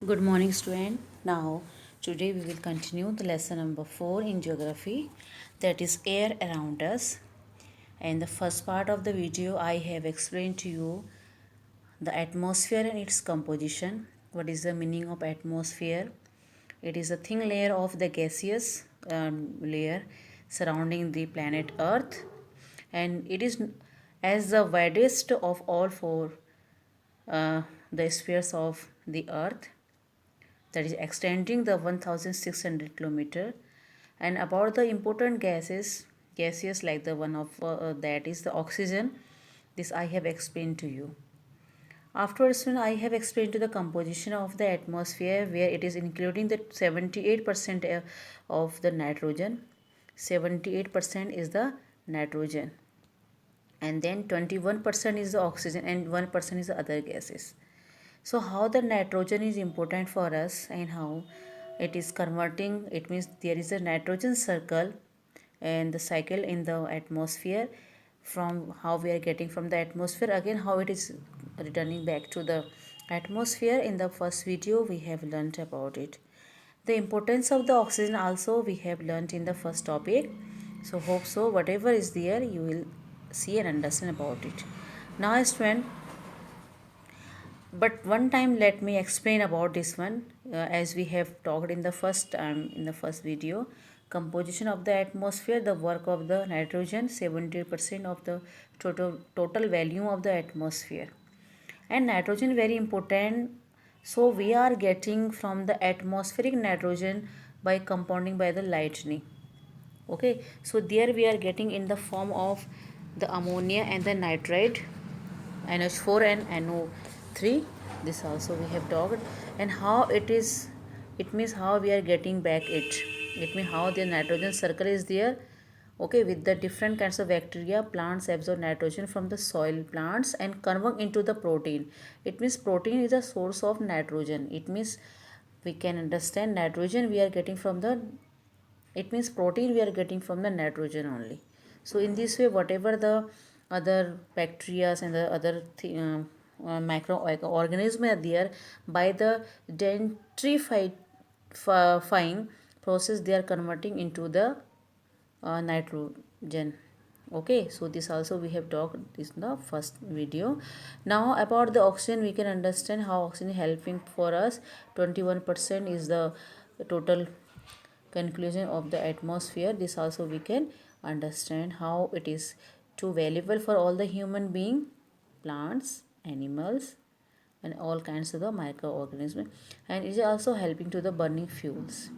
Good morning, student. Now, today we will continue the lesson number 4 in geography, that is air around us. In the first part of the video, I have explained to you the atmosphere and its composition. What is the meaning of atmosphere? It is a thin layer of the gaseous layer surrounding the planet Earth, and it is as the widest of all four the spheres of the Earth, that is extending the 1600 kilometer. And about the important gases like the one of that is the oxygen, this I have explained to you. Afterwards, when I have explained to the composition of the atmosphere, where it is including the 78% of the nitrogen. 78% is the nitrogen, and then 21% is the oxygen, and 1% is the other gases. So how the nitrogen is important for us and how it is converting, it means there is a nitrogen circle and the cycle in the atmosphere, from how we are getting from the atmosphere, again how it is returning back to the atmosphere. In the first video we have learnt about it. The importance of the oxygen also we have learnt in the first topic. So hope so whatever is there you will see and understand about it. Now student, but one time let me explain about this one, as we have talked in the first video. Composition of the atmosphere, the work of the nitrogen, 70% of the total volume of the atmosphere. And nitrogen very important, so we are getting from the atmospheric nitrogen by compounding by the lightning. Okay, so there we are getting in the form of the ammonia and the nitride, NH4 and NO3. This also we have talked. And how it is, it means how we are getting back it means how the nitrogen circle is there. Okay, with the different kinds of bacteria, plants absorb nitrogen from the soil plants and convert into the protein. It means protein is a source of nitrogen. It means we can understand nitrogen we are getting from the, it means protein we are getting from the nitrogen only. So in this way whatever the other bacteria and the other microorganisms are there, by the denitrifying process they are converting into the nitrogen. Okay, so this also we have talked this in the first video. Now about the oxygen we can understand how oxygen is helping for us. 21% is the total conclusion of the atmosphere. This also we can understand how it is too valuable for all the human being, plants, animals, and all kinds of the microorganisms, and it is also helping to the burning fuels.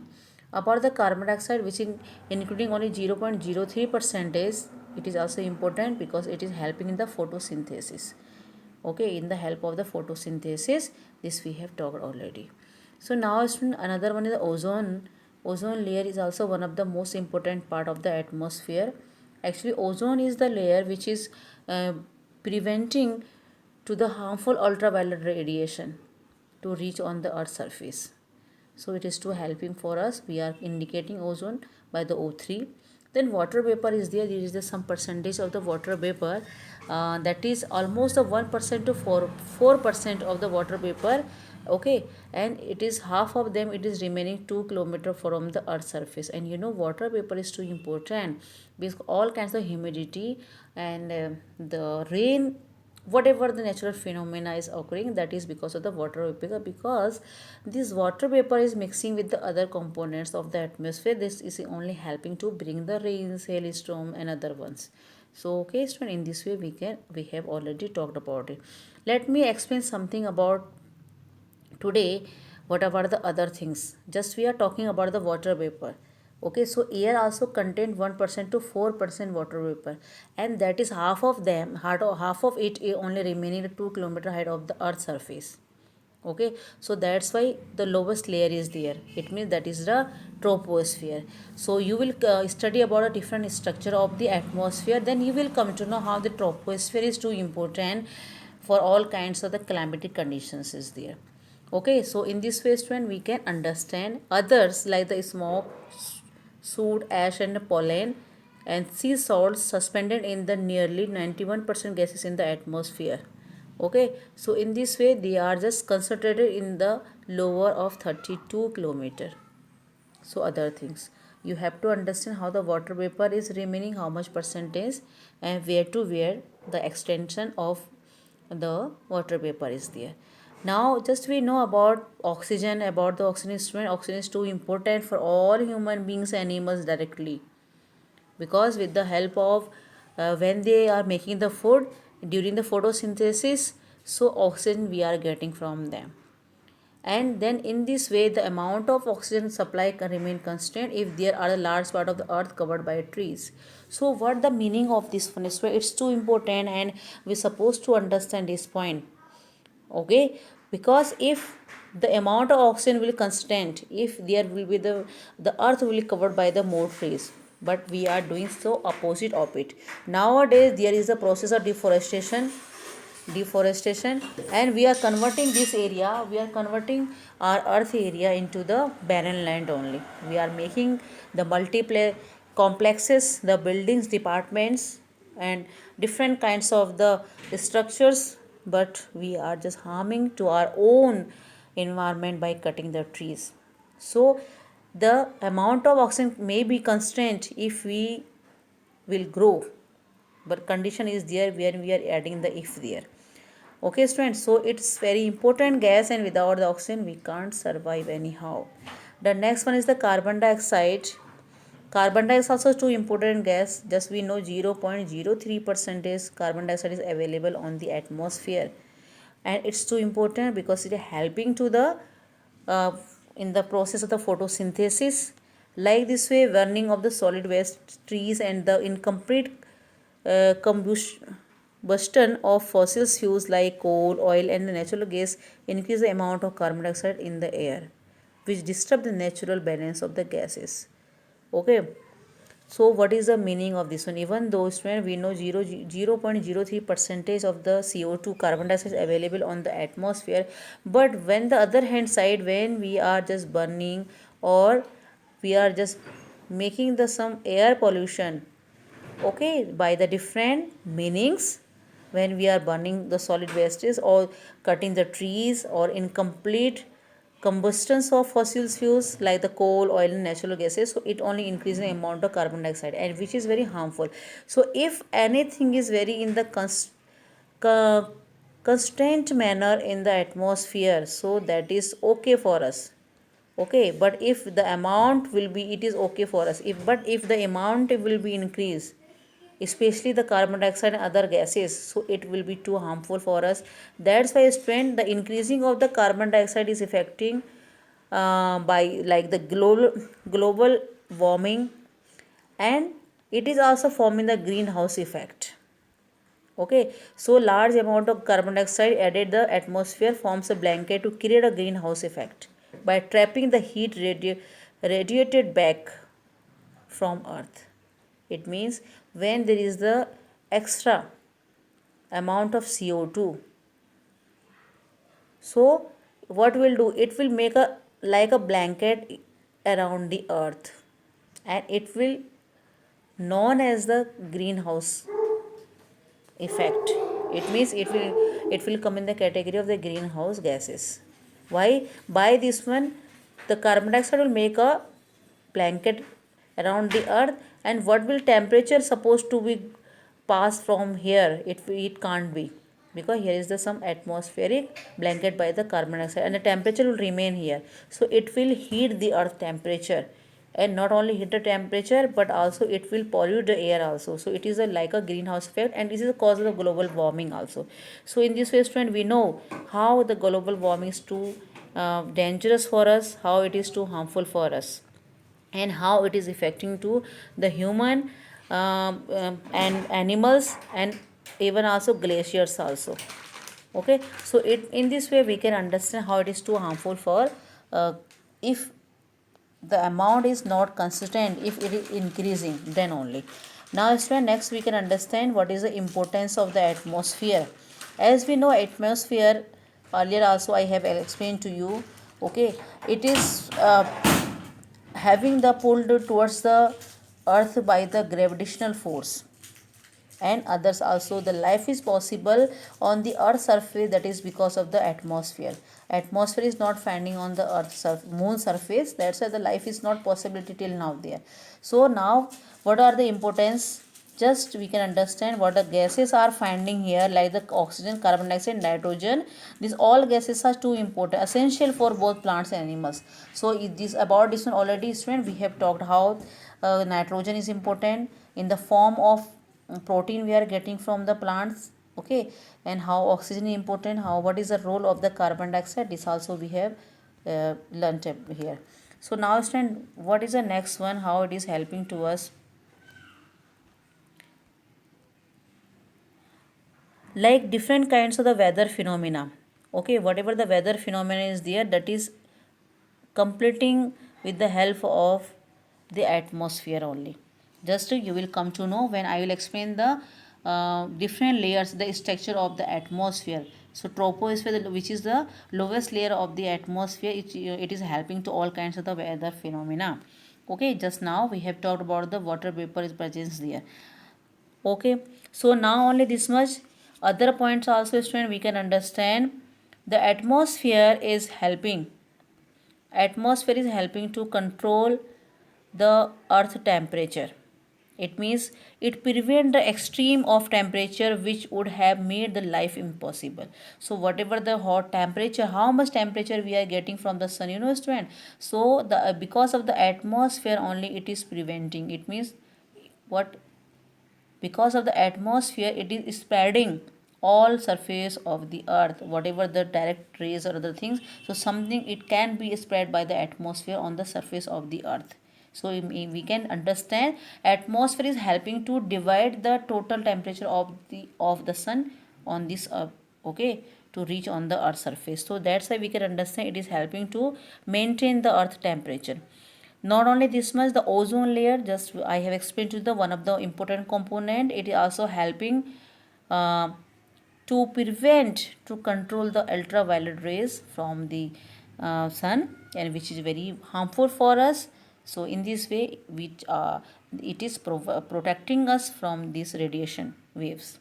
About the carbon dioxide, which in including only 0.03 percentage, it is also important because it is helping in the photosynthesis. Okay, in the help of the photosynthesis, this we have talked already. So now student, another one is the ozone. Ozone layer is also one of the most important part of the atmosphere. Actually ozone is the layer which is preventing to the harmful ultraviolet radiation to reach on the earth's surface. So it is too helping for us. We are indicating ozone by the O3. Then water vapor is there. There is the some percentage of the water vapor, that is almost the 1% to 4% of the water vapor. Okay, and it is half of them, it is remaining 2 kilometer from the earth's surface. And you know water vapor is too important because all kinds of humidity and the rain, whatever the natural phenomena is occurring, that is because of the water vapor, because this water vapor is mixing with the other components of the atmosphere. This is only helping to bring the rains, hailstorm, and other ones. So okay student, in this way we have already talked about it. Let me explain something about today. What about the other things? Just we are talking about the water vapor. Okay, so air also contain 1% to 4% water vapor, and that is half of them, half of it only remaining at 2 kilometer height of the earth's surface. Okay, so that's why the lowest layer is there. It means that is the troposphere. So you will study about a different structure of the atmosphere, then you will come to know how the troposphere is too important for all kinds of the climatic conditions is there. Okay, so in this way student we can understand others like the smoke, soot, ash, and pollen, and sea salts suspended in the nearly 91% gases in the atmosphere. Okay, so in this way they are just concentrated in the lower of 32 kilometer. So other things, you have to understand how the water vapor is remaining, how much percentage, and where to where the extension of the water vapor is there. Now just we know about oxygen, about the oxygen instrument. Oxygen is too important for all human beings, animals directly, because with the help of when they are making the food during the photosynthesis, so oxygen we are getting from them. And then in this way the amount of oxygen supply can remain constant if there are a large part of the earth covered by trees. So what the meaning of this one is, it's too important and we're supposed to understand this point. Okay, because if the amount of oxygen will constant, if there will be the earth will be covered by the more trees, but we are doing so opposite of it. Nowadays there is a process of deforestation, and we are converting this area, we are converting our earth area into the barren land only. We are making the multiple complexes, the buildings, departments, and different kinds of the structures, but we are just harming to our own environment by cutting the trees. So the amount of oxygen may be constant if we will grow, but condition is there where we are adding the if there. Okay students, so it's very important gas, and without the oxygen we can't survive anyhow. The next one is the carbon dioxide. Carbon dioxide also too important gas. Just we know 0.03% carbon dioxide is available on the atmosphere, and it's too important because it is helping to the uh, in the process of the photosynthesis. Like this way, burning of the solid waste trees and the incomplete combustion of fossil fuels like coal, oil, and natural gas increase the amount of carbon dioxide in the air, which disturb the natural balance of the gases. Okay, so what is the meaning of this one? Even though student we know 0.03 percentage of the CO2 carbon dioxide is available on the atmosphere, but when the other hand side, when we are just burning or we are just making the some air pollution, okay, by the different meanings, when we are burning the solid wastes or cutting the trees or incomplete combustions of fossil fuels like the coal, oil, and natural gases, so it only increases the amount of carbon dioxide, and which is very harmful. So if anything is very in the constant manner in the atmosphere, so that is okay for us. Okay, but if the amount will be, it is okay for us. If but if the amount will be increased, especially the carbon dioxide and other gases, so it will be too harmful for us. That's why student, the increasing of the carbon dioxide is affecting by like the global warming, and it is also forming the greenhouse effect. Okay, so large amount of carbon dioxide added the atmosphere forms a blanket to create a greenhouse effect by trapping the heat radiated back from earth. It means when there is the extra amount of CO2, so what will do, it will make a like a blanket around the earth, and it will known as the greenhouse effect. It means it will come in the category of the greenhouse gases. Why? By this one, the carbon dioxide will make a blanket around the earth, and what will temperature supposed to be pass from here, it can't be, because here is the some atmospheric blanket by the carbon dioxide, and the temperature will remain here, so it will heat the earth temperature, and not only heat the temperature but also it will pollute the air also. So it is a like a greenhouse effect, and this is the cause of the global warming also. So in this way student, we know how the global warming is too dangerous for us, how it is too harmful for us, and how it is affecting to the human and animals, and even also glaciers also. Okay, so it in this way we can understand how it is too harmful for if the amount is not consistent, if it is increasing, then only. Now student, next we can understand what is the importance of the atmosphere. As we know, atmosphere, earlier also I have explained to you. Okay, it is having the pulled towards the earth by the gravitational force, and others also, the life is possible on the earth surface, that is because of the atmosphere. Atmosphere is not finding on the moon surface. That's why the life is not possibility till now there. So now what are the importance? Just we can understand what the gases are finding here, like the oxygen, carbon dioxide, nitrogen. These all gases are too important, essential for both plants and animals. So this about this one already, student, we have talked how nitrogen is important in the form of protein we are getting from the plants. Okay, and how oxygen is important, how what is the role of the carbon dioxide, this also we have learnt here. So now student, what is the next one, how it is helping to us, like different kinds of the weather phenomena. Okay, whatever the weather phenomena is there, that is completing with the help of the atmosphere only. Just you will come to know when I will explain the different layers, the structure of the atmosphere. So troposphere, which is the lowest layer of the atmosphere, it is helping to all kinds of the weather phenomena. Okay, just now we have talked about the water vapor is presence there. Okay, so now only this much. Other points also, student, we can understand. The atmosphere is helping to control the earth temperature. It means it prevent the extreme of temperature which would have made the life impossible. So whatever the hot temperature, how much temperature we are getting from the sun, student. So the because of the atmosphere only it is preventing. It means what, because of the atmosphere it is spreading all surface of the earth, whatever the direct rays or other things, so something it can be spread by the atmosphere on the surface of the earth. So we can understand atmosphere is helping to divide the total temperature of the sun on this earth. Okay, to reach on the earth surface. So that's why we can understand it is helping to maintain the earth temperature. Not only this much, the ozone layer, just I have explained to you the one of the important component, it is also helping uh, to prevent, to control the ultraviolet rays from the sun, and which is very harmful for us. So in this way which it is protecting us from these radiation waves.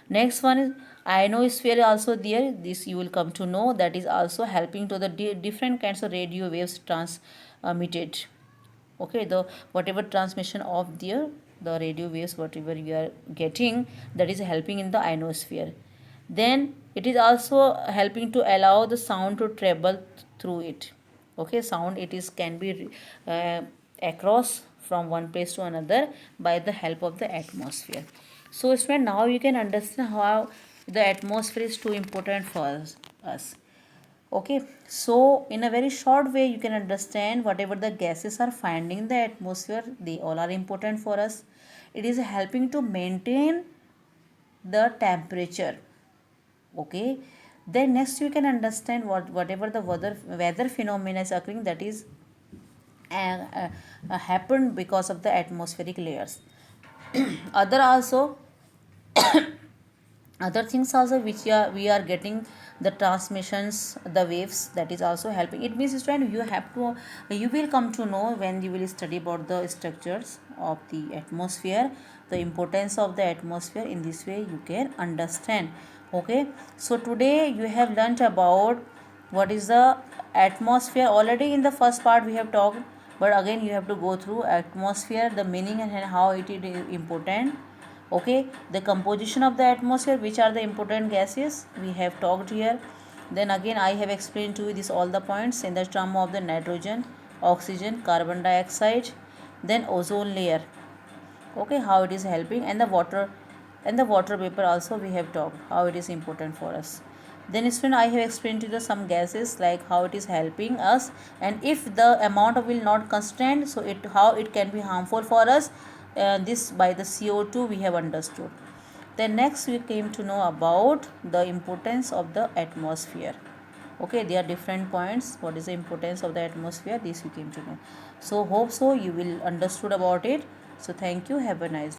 Next one is ionosphere also there. This you will come to know, that is also helping to the different kinds of radio waves transmitted. Okay, the whatever transmission of the radio waves whatever you are getting, that is helping in the ionosphere. Then it is also helping to allow the sound to travel through it. Okay, sound it is can be uh, across from one place to another by the help of the atmosphere. So student, now you can understand how the atmosphere is too important for us. Okay, so in a very short way, you can understand whatever the gases are finding in the atmosphere, they all are important for us. It is helping to maintain the temperature. Okay, then next you can understand whatever the weather phenomena is occurring, that is happened because of the atmospheric layers. Other also, other things also which we are getting the transmissions, the waves, that is also helping. It means student, you will come to know when you will study about the structures of the atmosphere, the importance of the atmosphere. In this way you can understand. Okay, so today you have learnt about what is the atmosphere. Already in the first part we have talked, but again you have to go through atmosphere, the meaning and how it is important. Okay, the composition of the atmosphere, which are the important gases we have talked here. Then again I have explained to you this all the points in the term of the nitrogen, oxygen, carbon dioxide, then ozone layer. Okay, how it is helping, and the water vapor also we have talked how it is important for us. Then student, I have explained to you the some gases, like how it is helping us, and if the amount will not constant, so it how it can be harmful for us. This by the CO2 we have understood. Then next we came to know about the importance of the atmosphere. Okay, there are different points, what is the importance of the atmosphere, this you came to know. So hope so you will understood about it. So thank you, have a nice